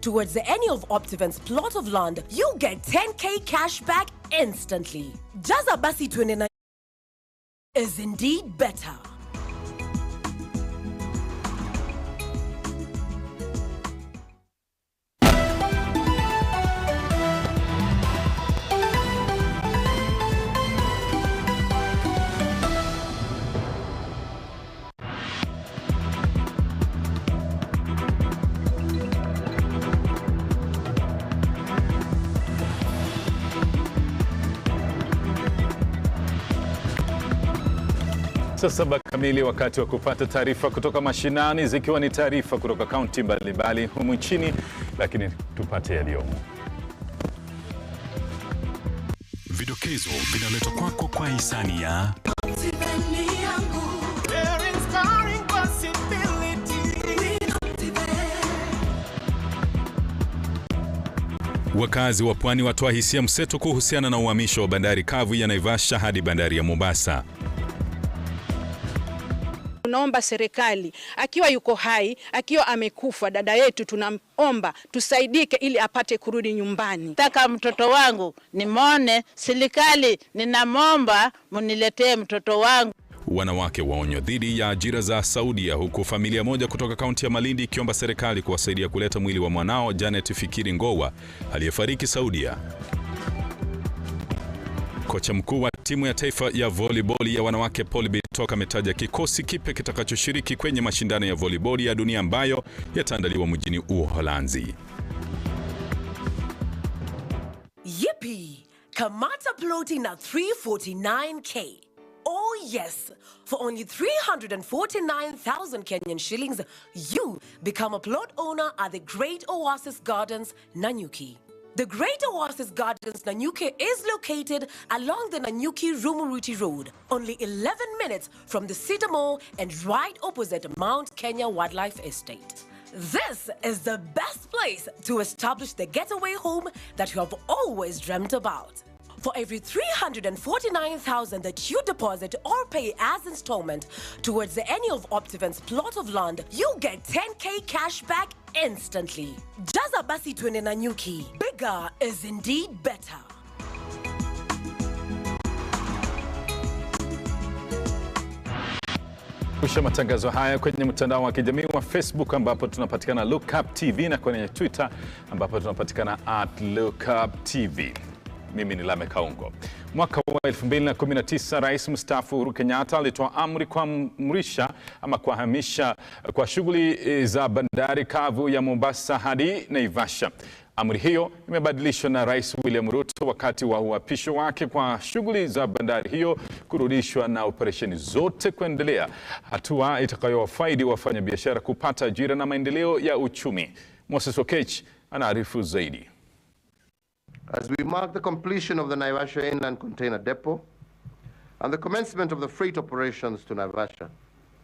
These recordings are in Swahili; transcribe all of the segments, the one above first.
towards any of Optivent's plot of land, you get 10k cash back instantly. Jaza basi 29 is indeed better. Saa 7 kamili, wakati wa kupata taarifa kutoka mashinani, zikiwa ni taarifa kutoka kaunti mbalimbali humu nchini, lakini tupate yaliyomo. Vidokezo vinaletwa kwako kwa hisani ya wakazi wa pwani watoa hisia mseto kuhusiana na uhamisho wa bandari kavu ya Naivasha hadi bandari ya Mombasa. Tunaomba serikali, akiwa yuko hai, akiwa amekufa, dada yetu tunaomba tusaidike ili apate kurudi nyumbani. Nataka mtoto wangu nimone, serikali ninamomba muniletee mtoto wangu. Wanawake waonyo dhidi ya ajira za Saudia, huku familia moja kutoka kaunti ya Malindi ikiomba serikali kuwasaidia kuleta mwili wa mwanao Janet Fikiri Ngowa aliyefariki Saudia. Kocha mkuu wa timu ya taifa ya volleyball ya wanawake Paul Bitoka ametaja kikosi kipya kitakachoshiriki kwenye mashindano ya volleyball ya dunia ambayo yataandaliwa mjini Uholanzi. Yippee! Kamata ploti na 349k. Oh yes, for only 349,000 Kenyan shillings, you become a plot owner at the Great Oasis Gardens, Nanyuki. The Great Oasis Gardens, Nanyuki is located along the Nanyuki-Rumuruti Road, only 11 minutes from the Cedar Mall and right opposite Mount Kenya Wildlife Estate. This is the best place to establish the getaway home that you have always dreamt about. For every 349,000 that you deposit or pay as installment towards any of Optivent's plot of land, you get 10k cash back instantly. Jaza basi 20 Nanyuki. Bigger is indeed better. Kusha matangazo haya kwenye mtandao wa kijamii wa Facebook ambapo tunapatikana Lookuptv na kwenye Twitter ambapo tunapatikana @Lookuptv. Mimi ni Naye Lamech Aungo. Mwaka wa 2019 Rais mstaafu Uhuru Kenyatta alitoa amri kuhamisha kwa shughuli za bandari kavu ya Mombasa hadi Naivasha. Amri hiyo imebadilishwa na Rais William Ruto wakati wa uapisho wake kwa shughuli za bandari hiyo kurudishwa na operesheni zote kuendelea, hatua itakayowafaidi wafanyabiashara kupata ajira na maendeleo ya uchumi. Moses Okech anaarifu zaidi. As we mark the completion of the Naivasha Inland Container Depot and the commencement of the freight operations to Naivasha.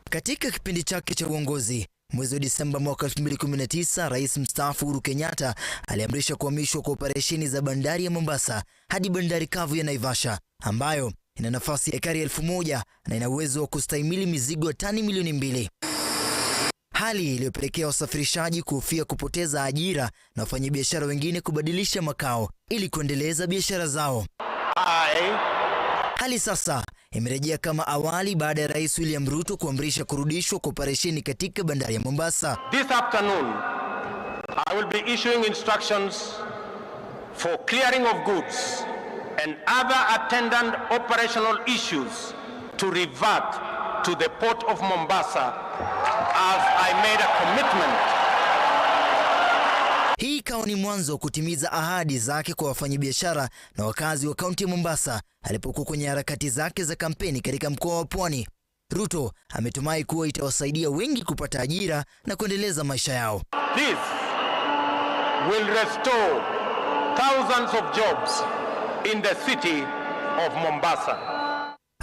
Katika kipindi chake cha uongozi, mwezi wa Disemba mwaka 2019, Rais mstaafu Uhuru Kenyatta aliamrisha kuhamishwa kwa operesheni za bandari ya Mombasa hadi bandari kavu ya Naivasha, ambayo ina nafasi ya ekari 1000 na ina uwezo wa kustahimili mizigo ya tani milioni 2. Hali iliyopelekea wasafirishaji kuhofia kupoteza ajira na wafanyabiashara wengine kubadilisha makao ili kuendeleza biashara zao. Hali sasa imerejea kama awali baada ya Rais William Ruto kuamrisha kurudishwa kwa operesheni katika bandari ya Mombasa. This afternoon, I will be issuing instructions for clearing of goods and other attendant operational issues to revert to the port of Mombasa as I made a commitment. Hii ikawa ni mwanzo wa kutimiza ahadi zake kwa wafanyabiashara na wakazi wa kaunti ya Mombasa alipokuwa kwenye harakati zake za kampeni katika mkoa wa Pwani. Ruto ametumai kuwa itawasaidia wengi kupata ajira na kuendeleza maisha yao. This will restore thousands of jobs in the city of Mombasa.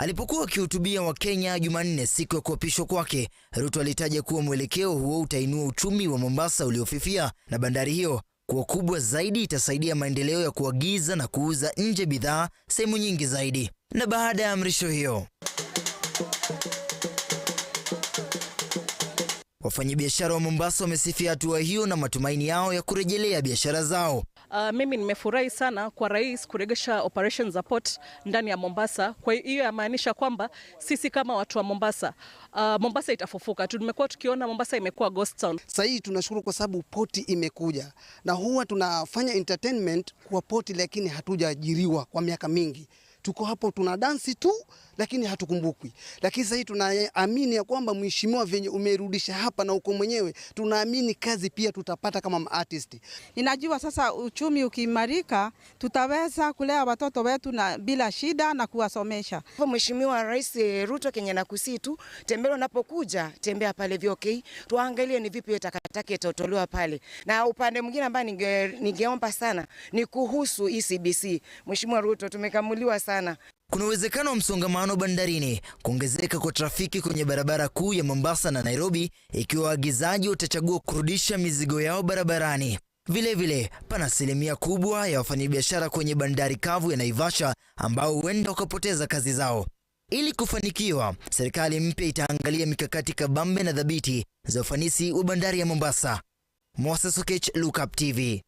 Alipokuwa akihutubia Wakenya Jumanne siku ya kuapishwa kwake, Ruto alitaja kuwa mwelekeo huo utainua uchumi wa Mombasa uliofifia na bandari hiyo kuwa kubwa zaidi itasaidia maendeleo ya kuagiza na kuuza nje bidhaa sehemu nyingi zaidi. Na baada ya amrisho hiyo, wafanyabiashara wa Mombasa wamesifia hatua hiyo na matumaini yao ya kurejelea biashara zao. Mimi nimefurahi sana kwa rais kuregesha operations za port ndani ya Mombasa. Kwa hiyo yamaanisha kwamba sisi kama watu wa Mombasa, Mombasa itafufuka. Tumekuwa tukiona Mombasa imekuwa ghost town. Sasa hii tunashukuru kwa sababu poti imekuja, na huwa tunafanya entertainment kwa poti, lakini hatujaajiriwa kwa miaka mingi. Tuko hapo tuna dansi tu, lakini hatukumbukwi. Lakini sasa tunaamini ya kwamba mheshimiwa venye umerudisha hapa na uko mwenyewe, tunaamini kazi pia tutapata kama artist. Ninajua sasa uchumi ukiimarika tutaweza kulea watoto wetu na bila shida na kuwasomesha. Mheshimiwa Rais Ruto Kenya na kusii tu, tembea unapokuja, tembea pale VOK, tuangalie ni vipi takataka itotolewa pale. Na upande mwingine ambao ningeomba sana ni kuhusu ECBC. Mheshimiwa Ruto, tumekamuliwa sana. Kuna uwezekano wa msongamano bandarini, kuongezeka kwa trafiki kwenye barabara kuu ya Mombasa na Nairobi ikiwa waagizaji watachagua kurudisha mizigo yao barabarani. Vilevile, pana asilimia kubwa ya wafanyabiashara kwenye bandari kavu ya Naivasha ambao huenda wakapoteza kazi zao. Ili kufanikiwa, serikali mpya itaangalia mikakati kabambe na dhabiti za ufanisi wa bandari ya Mombasa. Moses Okech, Lookuptv.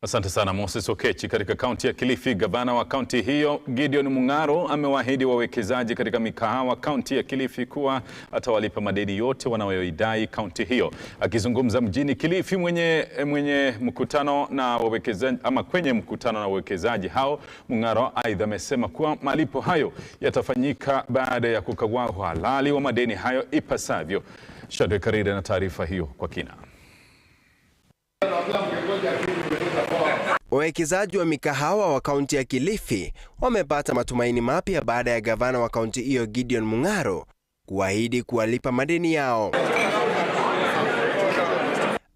Asante sana Moses Okechi. Katika kaunti ya Kilifi, gavana wa kaunti hiyo Gideon Mung'aro amewaahidi wawekezaji katika mikahawa kaunti ya Kilifi kuwa atawalipa madeni yote wanayoidai kaunti hiyo. Akizungumza mjini Kilifi kwenye mkutano na wawekezaji hao, Mung'aro aidha amesema kuwa malipo hayo yatafanyika baada ya kukagua uhalali wa madeni hayo ipasavyo. Shadwe Karire na taarifa hiyo kwa kina. Wawekezaji wa mikahawa wa kaunti ya Kilifi wamepata matumaini mapya baada ya gavana wa kaunti hiyo Gideon Mung'aro kuahidi kuwalipa madeni yao.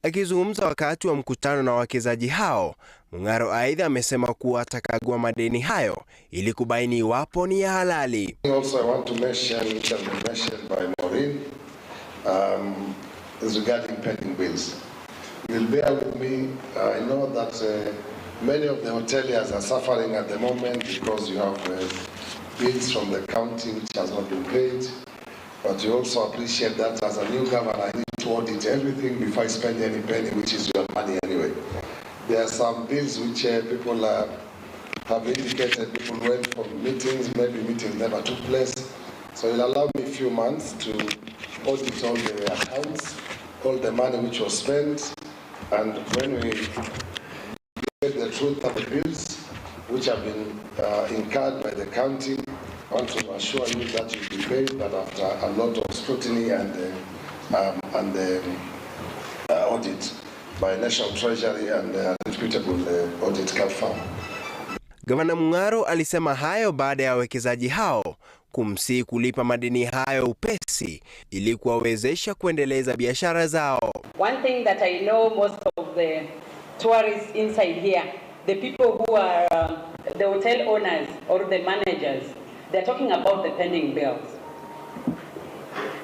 Akizungumza wakati wa mkutano na wawekezaji hao, Mung'aro aidha amesema kuwa atakagua madeni hayo ili kubaini iwapo ni ya halali. Also, I want to mention by Maureen is regarding pending bills. You'll bear with me. I know that many of the hoteliers are suffering at the moment because you have bills from the county which has not been paid. But you also appreciate that as a new governor, I need to audit everything before I spend any penny, which is your money anyway. There are some bills which people have indicated people went for meetings, maybe meetings never took place. So it'll allow me a few months to audit all the accounts, all the money which was spent, and when we get the truth of the bills which have been incurred by the county, I want to assure you that you'll be paid, but after a lot of scrutiny and audit by National Treasury and reputable audit firm. Gavana Mung'aro alisema hayo baada ya wawekezaji hao kumsihi kulipa madeni hayo upesi ili kuwawezesha kuendeleza biashara zao. One thing that I know, most of the tourists inside here, the people who are the hotel owners or the managers, they're talking about the pending bills.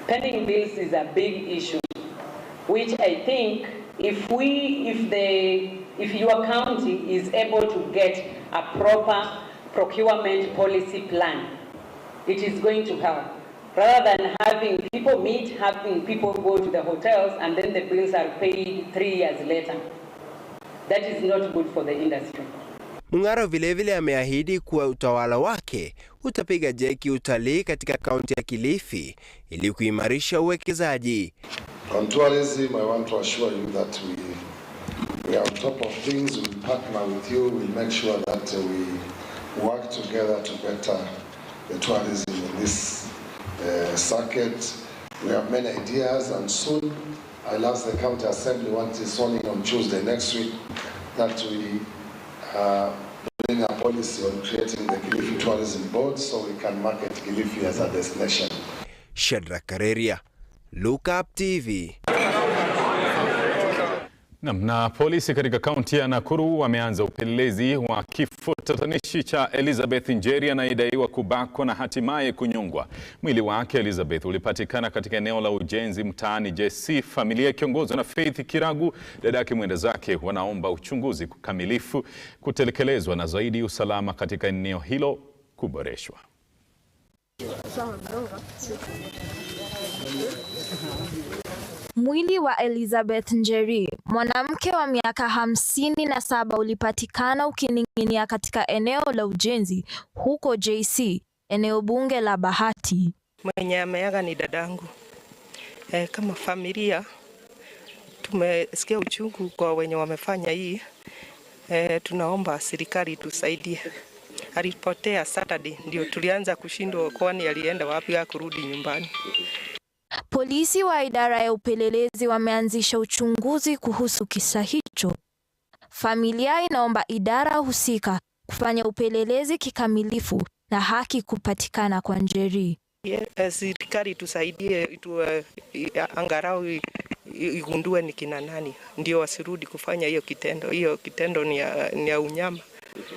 Pending bills is a big issue, which I think if your county is able to get a proper procurement policy plan, it is going to help. Rather than having people meet, having people go to the hotels and then the bills are paid 3 years later. That is not good for the industry. Mung'aro vilevile ameahidi kuwa utawala wake utapiga jeki utalii katika kaunti ya Kilifi ili kuimarisha uwekezaji. On tourism, I want to assure you that we are on top of things. We partner with you. We make sure that we work together to better the tourism in this circuit. We have many ideas, and soon I'll ask the county assembly, once it's on Tuesday next week, that we bring a policy on creating the Kilifi Tourism Board so we can market Kilifi as a destination. Shadrack Kareria, Lookuptv. Na polisi katika kaunti ya Nakuru wameanza upelelezi wa kifo tatanishi cha Elizabeth Njeri anayedaiwa kubakwa na hatimaye kunyongwa. Mwili wake Elizabeth ulipatikana katika eneo la ujenzi mtaani JC. Familia ikiongozwa na Faith Kiragu, dadake mwenda zake, wanaomba uchunguzi kamilifu kutekelezwa na zaidi usalama katika eneo hilo kuboreshwa. Mwili wa Elizabeth Njeri, mwanamke wa miaka 57, ulipatikana ukining'inia katika eneo la ujenzi huko JC, eneo bunge la Bahati. Mwenye ameaga ni dadangu. Kama familia tumesikia uchungu kwa wenye wamefanya hii. Tunaomba serikali tusaidie. Alipotea Saturday, ndio tulianza kushindwa kwani alienda wapi kurudi nyumbani. Polisi wa idara ya upelelezi wameanzisha uchunguzi kuhusu kisa hicho. Familia inaomba idara husika kufanya upelelezi kikamilifu na haki kupatikana kwa Njeri. Serikali tusaidie angalau igundue ni kina nani ndio wasirudi kufanya hiyo kitendo. Hiyo kitendo ni ya unyama.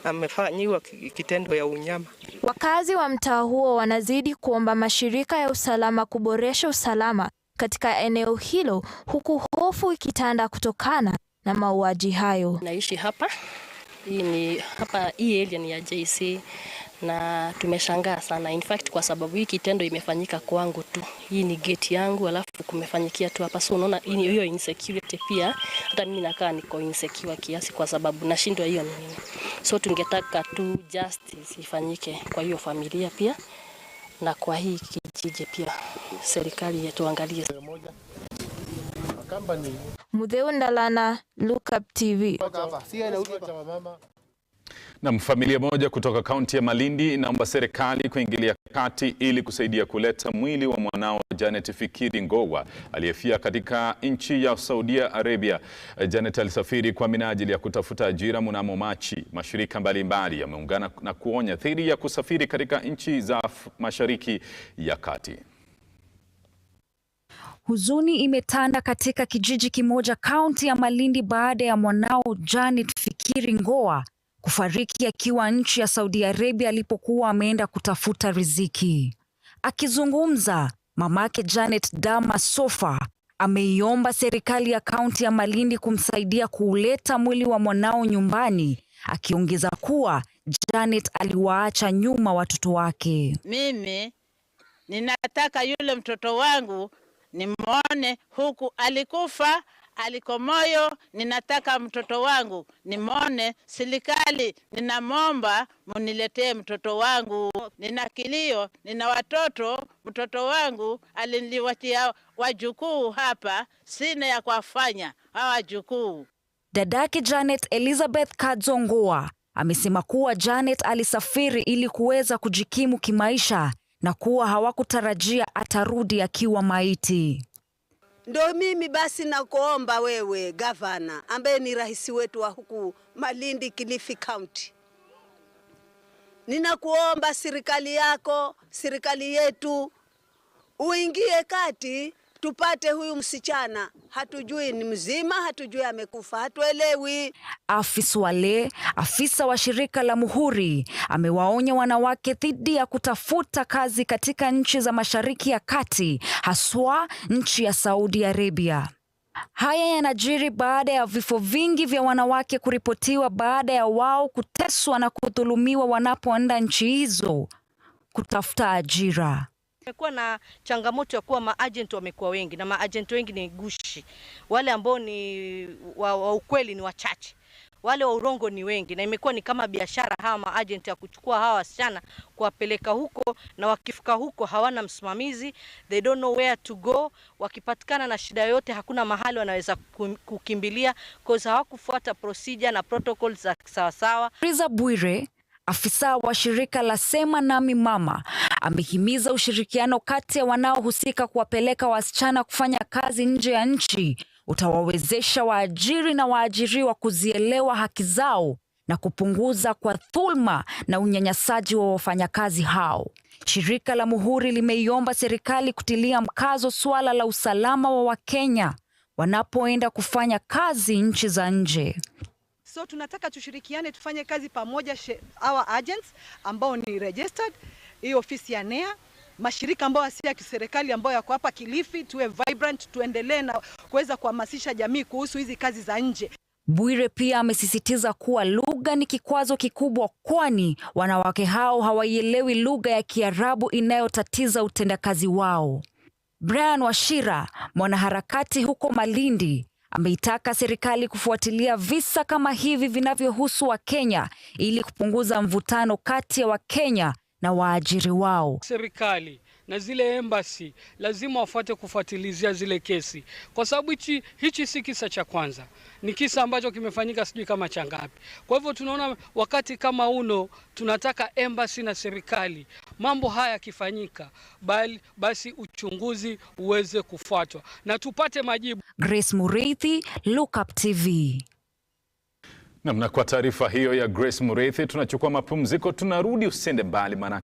Amefanyiwa kitendo ya unyama. Wakazi wa mtaa huo wanazidi kuomba mashirika ya usalama kuboresha usalama katika eneo hilo, huku hofu ikitanda kutokana na mauaji hayo. Naishi hapa. Hii area ni ya JC na tumeshangaa sana. In fact kwa sababu hii kitendo imefanyika kwangu tu. Hii ni gate yangu alafu kumefanyikia tu hapa. So unaona hiyo insecurity pia hata mimi nakaa niko insecure kiasi kwa sababu nashindwa hiyo ni nini. So tungetaka tu justice ifanyike kwa hiyo familia pia na kwa hii kijiji pia. Serikali yetu angalie. Mudheu Ndalana, Lookuptv. Na familia moja kutoka kaunti ya Malindi inaomba serikali kuingilia kati ili kusaidia kuleta mwili wa mwanao Janet Fikiri Ngowa aliyefia katika nchi ya Saudi Arabia. Janet alisafiri kwa minajili ya kutafuta ajira mnamo Machi. Mashirika mbalimbali yameungana na kuonya dhidi ya kusafiri katika nchi za Mashariki ya Kati. Huzuni imetanda katika kijiji kimoja kaunti ya Malindi baada ya mwanao Janet Fikiri Ngowa kufariki akiwa nchi ya Saudi Arabia alipokuwa ameenda kutafuta riziki. Akizungumza, mamake Janet Dama Sofa ameiomba serikali ya kaunti ya Malindi kumsaidia kuuleta mwili wa mwanao nyumbani, akiongeza kuwa Janet aliwaacha nyuma watoto wake. Mimi ninataka yule mtoto wangu nimwone huku alikufa aliko moyo. Ninataka mtoto wangu nimwone. Serikali ninamwomba muniletee mtoto wangu. Nina kilio, nina watoto. Mtoto wangu aliniwatia wajukuu hapa, sina ya kuwafanya hawa wajukuu. Dadake Janet, Elizabeth Kadzongoa, amesema kuwa Janet alisafiri ili kuweza kujikimu kimaisha na kuwa hawakutarajia atarudi akiwa maiti. Ndo mimi basi nakuomba wewe gavana ambaye ni rais wetu wa huku Malindi Kilifi County. Ninakuomba serikali yako, serikali yetu uingie kati tupate huyu msichana. Hatujui ni mzima, hatujui amekufa, hatuelewi. Afisa wa shirika la Muhuri amewaonya wanawake dhidi ya kutafuta kazi katika nchi za Mashariki ya Kati, haswa nchi ya Saudi Arabia. Haya yanajiri baada ya vifo vingi vya wanawake kuripotiwa baada ya wao kuteswa na kudhulumiwa wanapoenda nchi hizo kutafuta ajira. Kumekuwa na changamoto ya kuwa maagent wamekuwa wengi na maagent wengi ni gushi. Wale ambao ni wa ukweli ni wachache. Wale wa urongo ni wengi na imekuwa ni kama biashara hawa maagent ya kuchukua hawa wasichana kuwapeleka huko, na wakifika huko hawana msimamizi. They don't know where to go. Wakipatikana na shida yote hakuna mahali wanaweza kukimbilia because hawakufuata procedure na protocols za sawasawa. Riza Bwire, afisa wa shirika la Sema Nami Mama, amehimiza ushirikiano kati ya wanaohusika kuwapeleka wasichana kufanya kazi nje ya nchi utawawezesha waajiri na waajiriwa kuzielewa haki zao na kupunguza kwa dhulma na unyanyasaji wa wafanyakazi hao. Shirika la Muhuri limeiomba serikali kutilia mkazo suala la usalama wa Wakenya wanapoenda kufanya kazi nchi za nje. So tunataka tushirikiane tufanye kazi pamoja, our agents ambao ni registered, hii ofisi ya NEA, mashirika ambayo si ya kiserikali ambayo yako hapa Kilifi, tuwe vibrant, tuendelee na kuweza kuhamasisha jamii kuhusu hizi kazi za nje. Bwire pia amesisitiza kuwa lugha ni kikwazo kikubwa, kwani wanawake hao hawaielewi lugha ya Kiarabu inayotatiza utendakazi wao. Brian Wachira, mwanaharakati huko Malindi, ameitaka serikali kufuatilia visa kama hivi vinavyohusu Wakenya ili kupunguza mvutano kati ya Wakenya na waajiri wao. Serikali na zile embassy lazima wafuate kufuatilizia zile kesi, kwa sababu hichi si kisa cha kwanza, ni kisa ambacho kimefanyika sijui kama cha ngapi. Kwa hivyo tunaona wakati kama uno tunataka embassy na serikali, mambo haya yakifanyika basi uchunguzi uweze kufuatwa na tupate majibu. Grace Mureithi, Lookuptv. Na kwa taarifa hiyo ya Grace Mureithi tunachukua mapumziko, tunarudi, usende mbali maana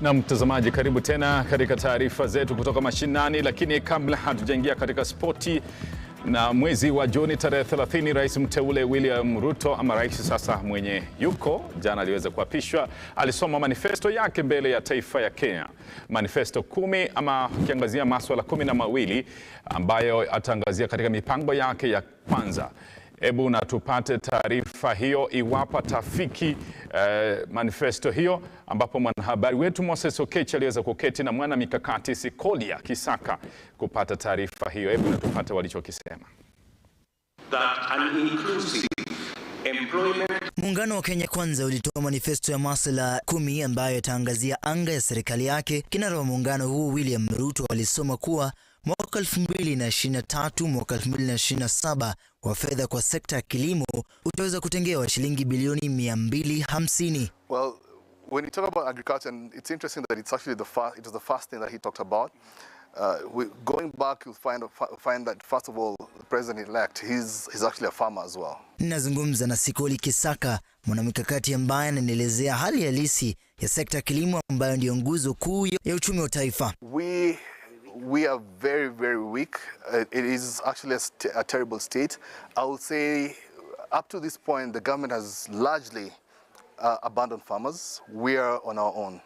Na mtazamaji, karibu tena katika taarifa zetu kutoka mashinani, lakini kabla hatujaingia katika spoti, na mwezi wa Juni tarehe 30 rais mteule William Ruto, ama rais sasa mwenye yuko, jana aliweza kuapishwa, alisoma manifesto yake mbele ya taifa ya Kenya. Manifesto 10 ama kiangazia masuala 12 ambayo ataangazia katika mipango yake ya kwanza. Hebu na tupate taarifa hiyo iwapo tafiki manifesto hiyo, ambapo mwanahabari wetu Moses Okech aliweza kuketi na mwana mikakati Sikolia Kisaka kupata taarifa hiyo. Hebu na tupate walichokisema. Muungano wa Kenya Kwanza ulitoa manifesto ya masuala 10 ambayo yataangazia anga ya serikali yake. Kinara wa muungano huu William Ruto alisoma kuwa mwaka 2023 mwaka 2027 wa fedha kwa sekta ya kilimo utaweza kutengewa shilingi bilioni 250. Well, when you talk about agriculture, and it's interesting that it's actually the first thing that he talked about. Going back, you'll find that first of all, the president-elect, he's actually a farmer as well. Nazungumza na Sikoli Kisaka, mwanamikakati ambaye ananielezea hali halisi ya sekta ya kilimo ambayo ndio nguzo kuu ya uchumi wa taifa. We are very, very weak. It is actually a terrible state. I would say up to this point, the government has largely abandoned farmers. We are on our own.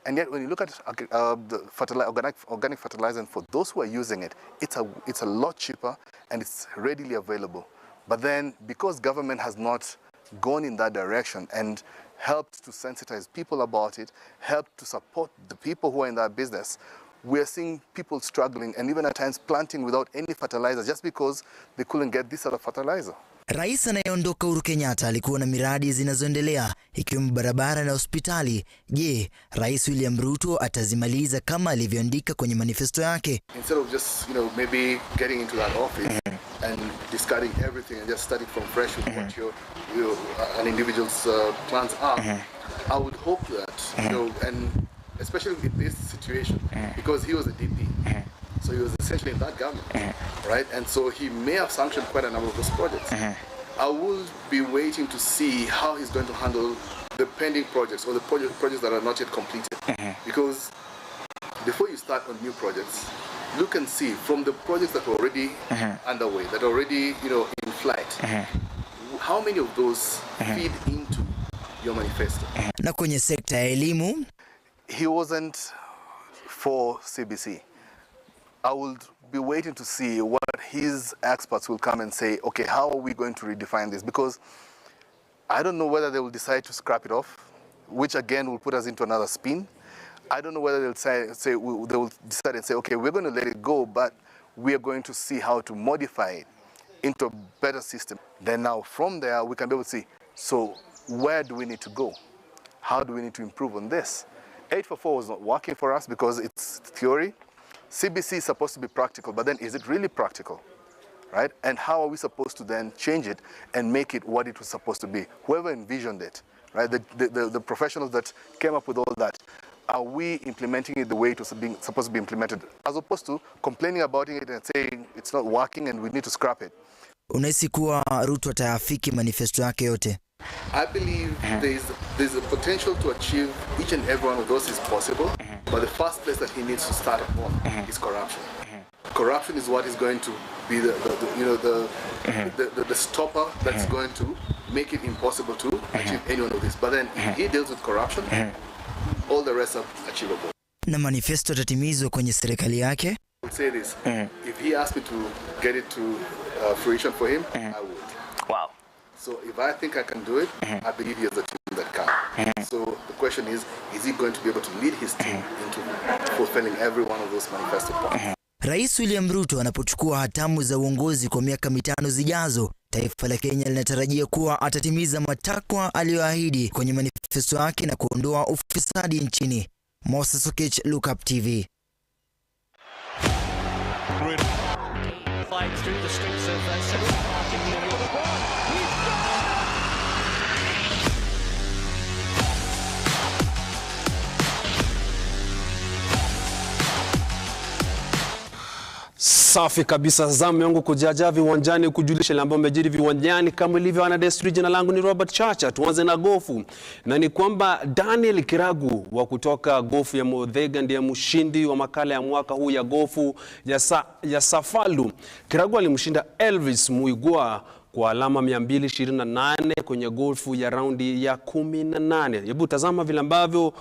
And yet when you look at the organic fertilizer, for those who are using it, it's a lot cheaper and it's readily available. But then because government has not gone in that direction and helped to sensitize people about it, helped to support the people who are in that business, we're seeing people struggling and even at times planting without any fertilizer just because they couldn't get this other fertilizer. Rais anayeondoka Uhuru Kenyatta alikuwa na miradi zinazoendelea ikiwemo barabara na hospitali. Je, Rais William Ruto atazimaliza kama alivyoandika kwenye manifesto yake? Instead of just, maybe getting into that office and discarding everything and just starting from fresh with what an individual's plans are, I would hope that, and especially with this situation, because he was a DP, so he was essentially in that government, right? And so he may have sanctioned quite a number of those projects. I will be waiting to see how he's going to handle the pending projects or the projects that are not yet completed. Because before you start on new projects, look and see from the projects that are already underway, that are already in flight, how many of those feed into your manifesto. Na kwenye sekta ya elimu, he wasn't for CBC. I would be waiting to see what his experts will come and say, okay, how are we going to redefine this? Because I don't know whether they will decide to scrap it off, which again will put us into another spin. I don't know whether they will decide and say, okay, we're going to let it go, but we are going to see how to modify it into a better system. Then now from there, we can be able to see, so where do we need to go? How do we need to improve on this? 844 was not working for us because it's theory. CBC is supposed to be practical, but then is it really practical, right? And how are we supposed to then change it and make it what it was supposed to be? Whoever envisioned it, right? The professionals that came up with all that, are we implementing it the way it was supposed to be implemented, as opposed to complaining about it and saying it's not working and we need to scrap it? Unahisi kuwa Ruto atayafiki manifesto yake yote? I believe there's a potential to achieve each and every one of those is possible, but the first place that he needs to start upon is corruption. Corruption is what is going to be the stopper that's going to make it impossible to achieve any one of these. But then if he deals with corruption, all the rest are achievable. Na manifesto tatimizwa kwenye serikali yake? I would say this, if he asked me to get it to fruition for him, I would. Wow. So if I think I can do it, I believe he has a team that can. So the question is he going to be able to lead his team into fulfilling every one of those manifesto points? Rais William Ruto anapochukua hatamu za uongozi kwa miaka 5 zijazo, taifa la Kenya linatarajia kuwa atatimiza matakwa aliyoahidi kwenye manifesto yake na kuondoa ufisadi nchini. Moses Okech, Lookuptv. Safi kabisa, zamu yangu kujaja viwanjani kujulisha ile ambayo imejiri viwanjani kama ilivyo ana desturi. Jina langu ni Robert Chacha. Tuanze na gofu, na ni kwamba Daniel Kiragu wa kutoka gofu ya Muthaiga ndiye mshindi wa makala ya mwaka huu ya gofu ya Safalu. Kiragu alimshinda Elvis Muigwa kwa alama 228 kwenye golfu ya raundi ya 18. Hebu tazama vile ambavyo